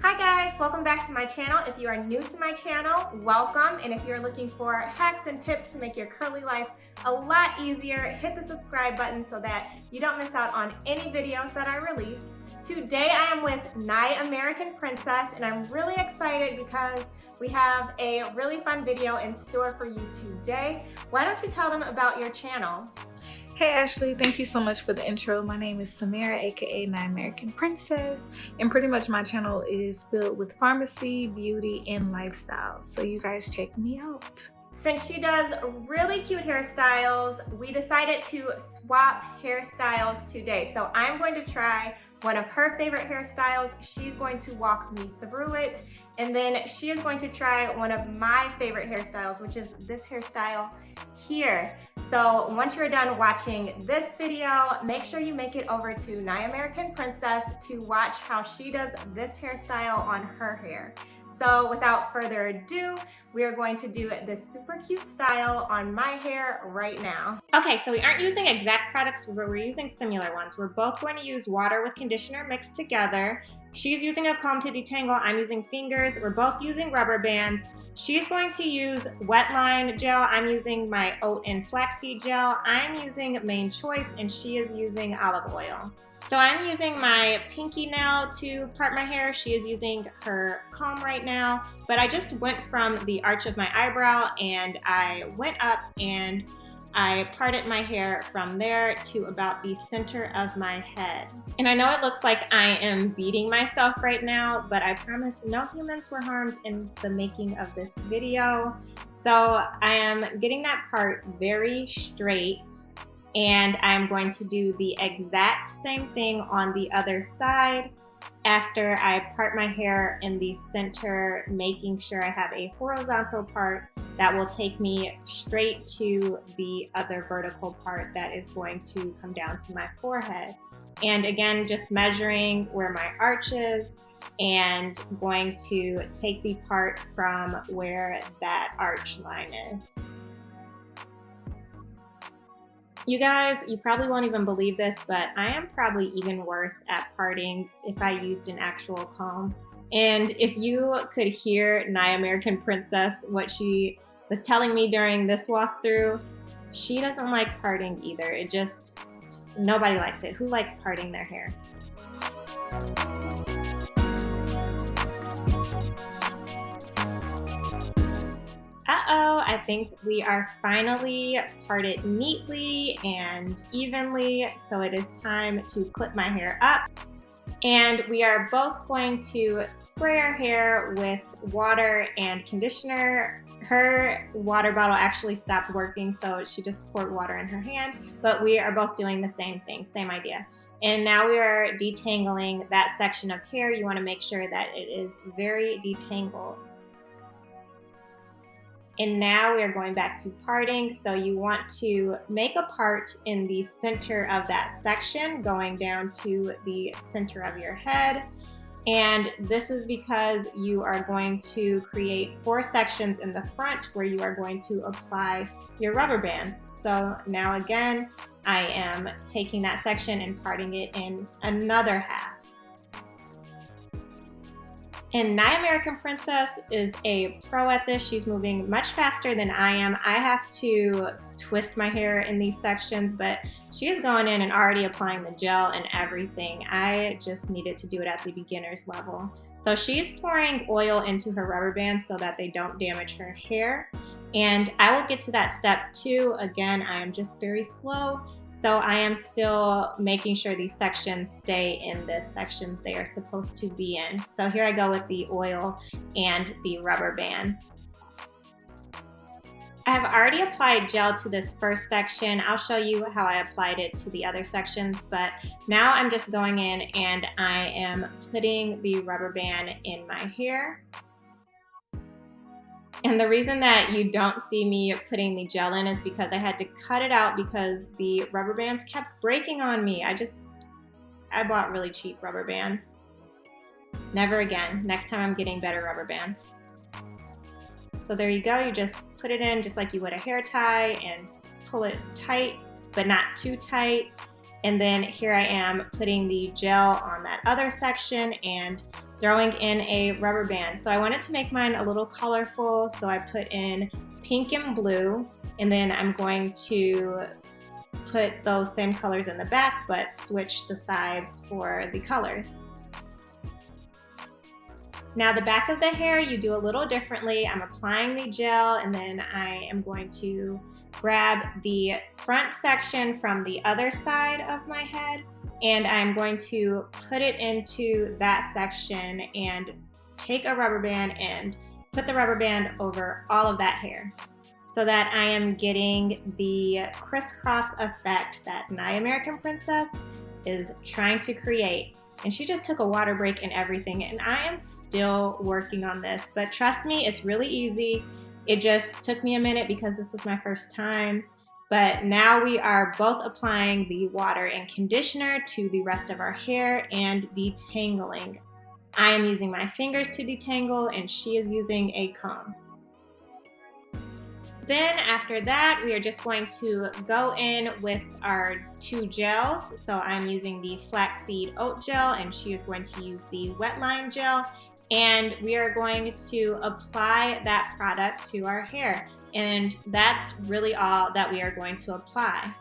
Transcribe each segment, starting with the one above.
Hi guys, welcome back to my channel. If you are new to my channel, welcome. And if you're looking for hacks and tips to make your curly life a lot easier, hit the subscribe button so that you don't miss out on any videos that I release. Today I am with NiAmerican Princess and I'm really excited because we have a really fun video in store for you today. Why don't you tell them about your channel? Hey Ashley, thank you so much for the intro. My name is Samira, aka NiAmerican Princess, and pretty much my channel is filled with pharmacy, beauty, and lifestyle. So you guys check me out. Since she does really cute hairstyles, we decided to swap hairstyles today. So I'm going to try one of her favorite hairstyles. She's going to walk me through it. And then she is going to try one of my favorite hairstyles, which is this hairstyle here. So once you're done watching this video, make sure you make it over to NiAmerican Princess to watch how she does this hairstyle on her hair. So without further ado, we are going to do this super cute style on my hair right now. Okay, so we aren't using exact products, but we're using similar ones. We're both going to use water with conditioner mixed together. She's using a comb to detangle, I'm using fingers. We're both using rubber bands. She's going to use wet line gel. I'm using my oat and flaxseed gel. I'm using Main Choice and she is using olive oil. So I'm using my pinky nail to part my hair. She is using her comb right now, but I just went from the arch of my eyebrow and I went up and I parted my hair from there to about the center of my head. And I know it looks like I am beating myself right now, but I promise no humans were harmed in the making of this video. So I am getting that part very straight and I'm going to do the exact same thing on the other side after I part my hair in the center, making sure I have a horizontal part that will take me straight to the other vertical part that is going to come down to my forehead. And again, just measuring where my arch is and going to take the part from where that arch line is. You guys, you probably won't even believe this, but I am probably even worse at parting if I used an actual comb. And if you could hear NiAmerican Princess, what she was telling me during this walkthrough, she doesn't like parting either. It just, nobody likes it. Who likes parting their hair? Uh-oh, I think we are finally parted neatly and evenly, so it is time to clip my hair up. And we are both going to spray our hair with water and conditioner. Her water bottle actually stopped working, so she just poured water in her hand, but we are both doing the same thing, same idea. And now we are detangling that section of hair. You want to make sure that it is very detangled. And now we are going back to parting. So you want to make a part in the center of that section, going down to the center of your head. And this is because you are going to create 4 sections in the front where you are going to apply your rubber bands. So now again, I am taking that section and parting it in another half. And NiAmerican Princess is a pro at this. She's moving much faster than I am. I have to twist my hair in these sections, but she is going in and already applying the gel and everything. I just needed to do it at the beginner's level. So she's pouring oil into her rubber bands so that they don't damage her hair. And I will get to that step too. Again, I am just very slow. So I am still making sure these sections stay in the sections they are supposed to be in. So here I go with the oil and the rubber bands. I have already applied gel to this first section. I'll show you how I applied it to the other sections, but now I'm just going in and I am putting the rubber band in my hair. And the reason that you don't see me putting the gel in is because I had to cut it out because the rubber bands kept breaking on me. I bought really cheap rubber bands. Never again. Next time I'm getting better rubber bands. So there you go. You just put it in just like you would a hair tie and pull it tight, but not too tight. And then here I am putting the gel on that other section and throwing in a rubber band. So I wanted to make mine a little colorful, so I put in pink and blue, and then I'm going to put those same colors in the back but switch the sides for the colors. Now the back of the hair you do a little differently. I'm applying the gel and then I am going to grab the front section from the other side of my head and I'm going to put it into that section and take a rubber band and put the rubber band over all of that hair so that I am getting the crisscross effect that NiAmerican Princess is trying to create. And she just took a water break and everything, and I am still working on this, but trust me, it's really easy. It just took me a minute because this was my first time, but now we are both applying the water and conditioner to the rest of our hair and detangling. I am using my fingers to detangle and she is using a comb. Then after that, we are just going to go in with our two gels. So I'm using the flaxseed oat gel and she is going to use the wet lime gel. And we are going to apply that product to our hair. And that's really all that we are going to apply.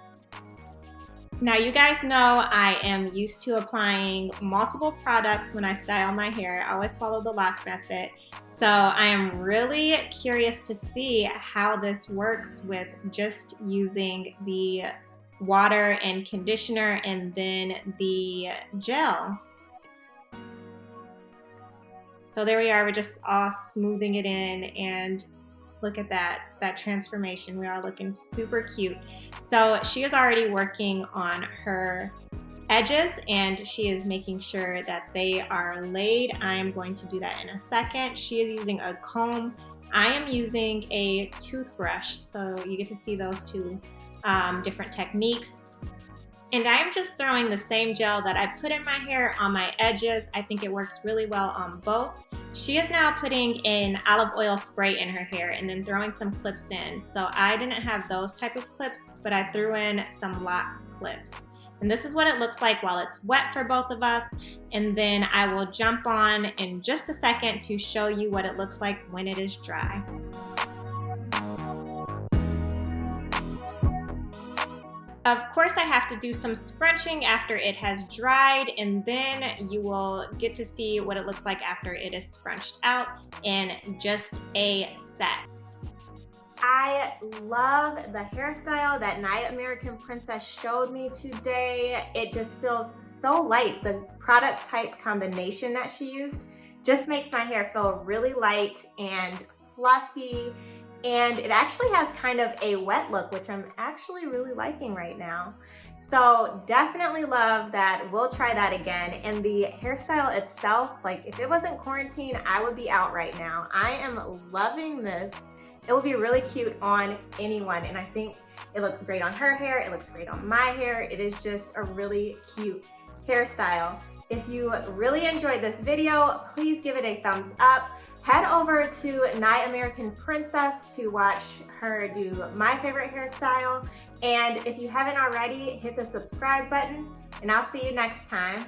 Now you guys know I am used to applying multiple products when I style my hair. I always follow the lock method. So I am really curious to see how this works with just using the water and conditioner and then the gel. So there we are, we're just all smoothing it in and look at that transformation. We are looking super cute. So she is already working on her edges and she is making sure that they are laid. I am going to do that in a second. She is using a comb. I am using a toothbrush. So you get to see those two different techniques. And I'm just throwing the same gel that I put in my hair on my edges. I think it works really well on both. She is now putting in olive oil spray in her hair and then throwing some clips in. So I didn't have those type of clips, but I threw in some lock clips. And this is what it looks like while it's wet for both of us. And then I will jump on in just a second to show you what it looks like when it is dry. Of course, I have to do some scrunching after it has dried, and then you will get to see what it looks like after it is scrunched out in just a sec. I love the hairstyle that NiAmerican Princess showed me today. It just feels so light. The product type combination that she used just makes my hair feel really light and fluffy. And it actually has kind of a wet look, which I'm actually really liking right now. So definitely love that. We'll try that again. And the hairstyle itself, like if it wasn't quarantine, I would be out right now. I am loving this. It will be really cute on anyone. And I think it looks great on her hair. It looks great on my hair. It is just a really cute hairstyle. If you really enjoyed this video, please give it a thumbs up. Head over to NiAmerican Princess to watch her do my favorite hairstyle. And if you haven't already, hit the subscribe button and I'll see you next time.